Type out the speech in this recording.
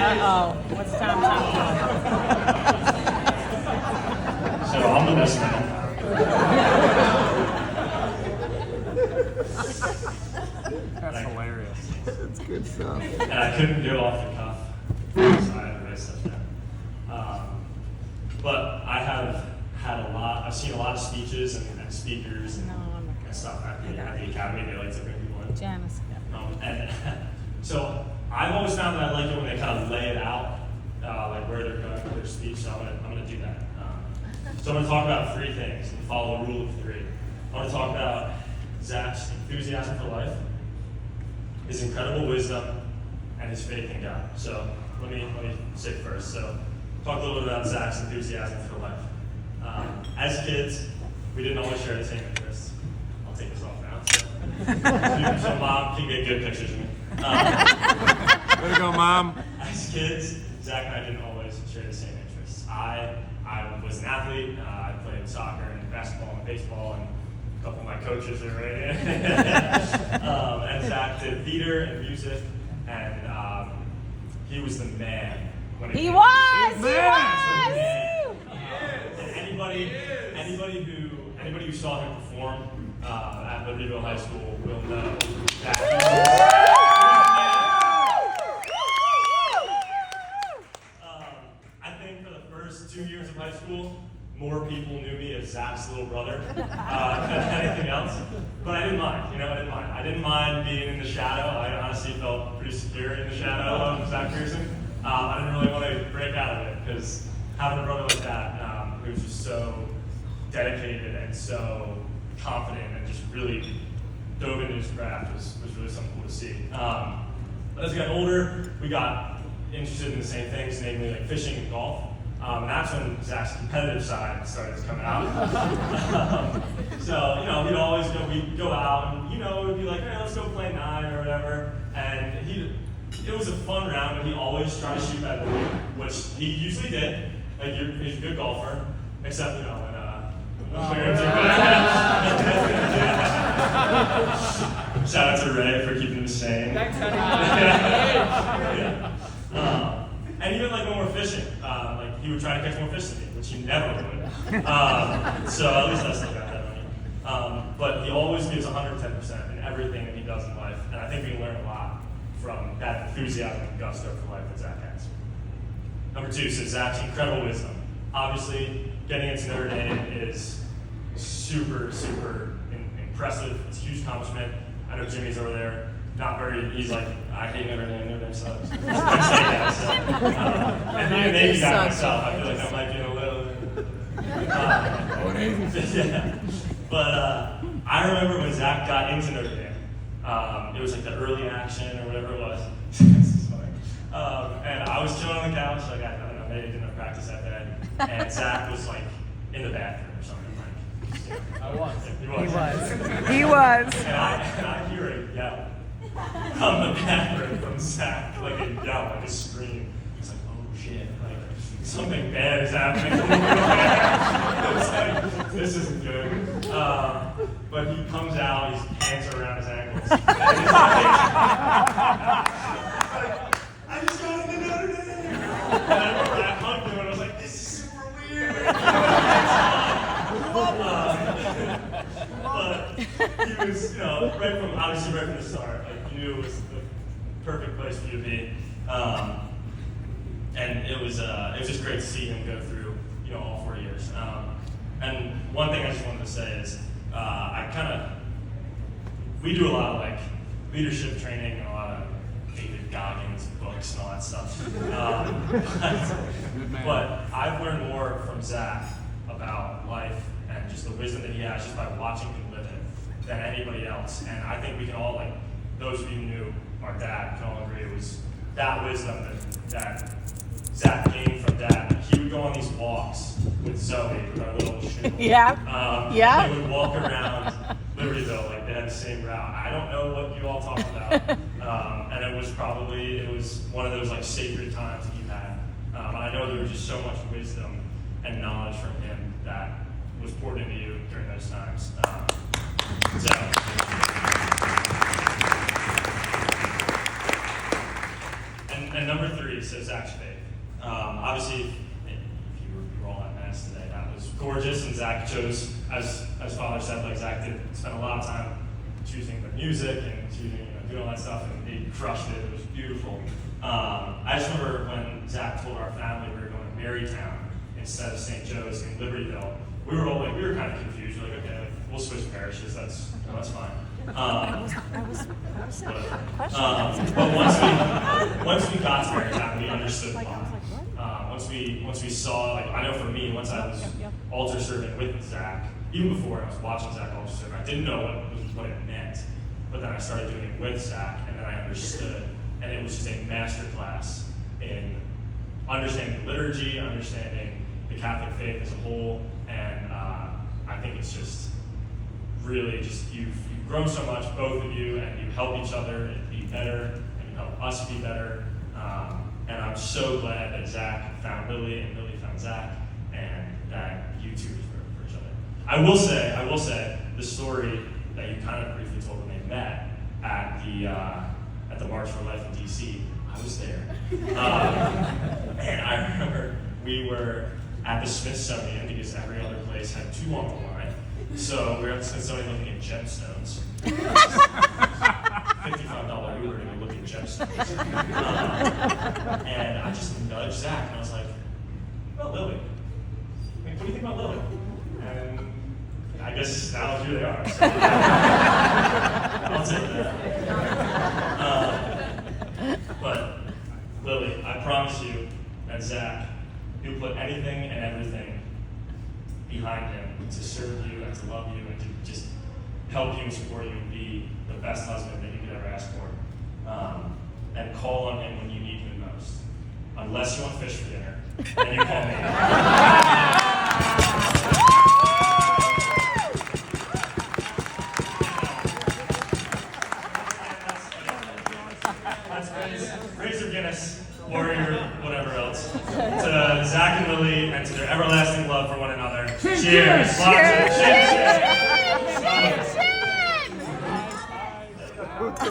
Uh-oh. What's Tom doing? So I'm the best man. That's hilarious. That's good stuff. And I couldn't do it off the cuff, so I had to write stuff down. But I have had I've seen a lot of speeches and speakers and stuff at the academy. They like to bring people in. Janice. And so I've always found that I like it when they kind of lay it out, like where they're going with their speech. So I'm gonna do that. So I'm gonna talk about three things and follow a rule of three. I want to talk about Zach's enthusiasm for life, his incredible wisdom, and his faith in God. So let me say first. So talk a little bit about Zach's enthusiasm for life. As kids, we didn't always share the same interests. I'll take this off now. So mom can get good pictures of me. Way to go, Mom. As kids, Zach and I didn't always share the same interests. I was an athlete. I played soccer and basketball and baseball, and a couple of my coaches are right here. And Zach did theater and music, and he was the man. When it He came to was! music. He was! And anybody who saw him perform at Libertyville High School will know that he I think for the first 2 years of high school, more people knew me as Zach's little brother than anything else. But I didn't mind, I didn't mind being in the shadow. I honestly felt pretty secure in the shadow of Zach Pearson. I didn't really want to break out of it because having a brother like that who was just so dedicated and so confident and just really dove into his craft was really something cool to see. But as we got older, we got interested in the same things, namely like fishing and golf. And that's when Zach's competitive side started coming out. So, we'd always go out and, it would be like, hey, let's go play 9 or whatever. And it was a fun round, but he always tried to shoot that ball, which he usually did. Like, he's a good golfer, except, when shout out to Ray for keeping him sane. Thanks, honey. And even like when we're fishing, like he would try to catch more fish than me, which he never would. So at least I still got that money. But he always gives 110% in everything that he does in life, and I think we can learn a lot from that enthusiasm and gusto for life that Zach has. Number 2, so Zach's incredible wisdom. Obviously, getting into Notre Dame is super, super impressive. It's a huge accomplishment. I know Jimmy's over there. He's like, I hate Notre Dame. Notre Dame sucks. And being a Navy guy myself, I feel like I might get a little. Yeah. But I remember when Zach got into Notre Dame. It was like the early action or whatever it was. This is funny. And I was chilling on the couch, like I don't know, maybe I didn't have practice that day. And Zach was like in the bathroom or something. He was. And I hear a yell from the bathroom from Zach, like a yell, like a scream. It's like, oh shit, like something bad is happening. It's like, this isn't good. But he comes out, his hands are around his ankles. And he's like, I just got into Notre Dame. And I remember I hugged him and I was like, this is super weird. But he was, right from the start, like you knew it was the perfect place for you to be. And it was just great to see him go through, all 4 years. And one thing I just wanted to say is, we do a lot of like leadership training and a lot of David Goggins books and all that stuff. But I've learned more from Zach about life and just the wisdom that he has just by watching him live it than anybody else. And I think we can all, like, those of you who knew our dad can all agree it was that wisdom that Zach gained from Dad. He would go on these walks with Zoe, with our little shoe. Yeah. They would walk around Libertyville, like they had the same route. I don't know what you all talked about. And it was one of those like sacred times that you had. I know there was just so much wisdom and knowledge from him that was poured into you during those times. And And number 3, so Zach's faith. Obviously, if you were all at Mass today, that was gorgeous, and Zach chose, as Father said, like Zach did spend a lot of time choosing the music and choosing, doing all that stuff, and he crushed it. It was beautiful. I just remember when Zach told our family we were going to Marytown instead of St. Joe's in Libertyville. We were all like, we were kind of confused. We were like, okay, like, we'll switch parishes. That's fine. But once we got to Marytown, we understood why. Once we saw, like, I know for me, once I was altar serving with Zach, even before I was watching Zach altar serve, I didn't know what it meant. But then I started doing it with Zach, and then I understood. And it was just a master class in understanding liturgy, understanding the Catholic faith as a whole, and I think it's just really just you've grown so much, both of you, and you help each other be better, and you help us be better. And I'm so glad that Zach found Lily and Lily found Zach, and that you two are for each other. I will say the story that you kind of briefly told when they met at the March for Life in DC. I was there, and I remember we were at the Smithsonian because every other place had 2 on the line. So we were at the Smithsonian looking at gemstones. $55 Uber to go look at gemstones. And I just nudged Zach, and I was like, well, Lily. I mean, what do you think about Lily? And I guess now here they are. So I'll take that. But Lily, I promise you that Zach, he'll put anything and everything behind him to serve you and to love you and to just help you and support you and be the best husband that you could ever ask for. And call on him when you need him most. Unless you want fish for dinner, then you call me. Razor Guinness, Warrior, whatever else. To Zach and Lily, and to their everlasting love for one another. Cheers! Cheers! Cheers! Cheers.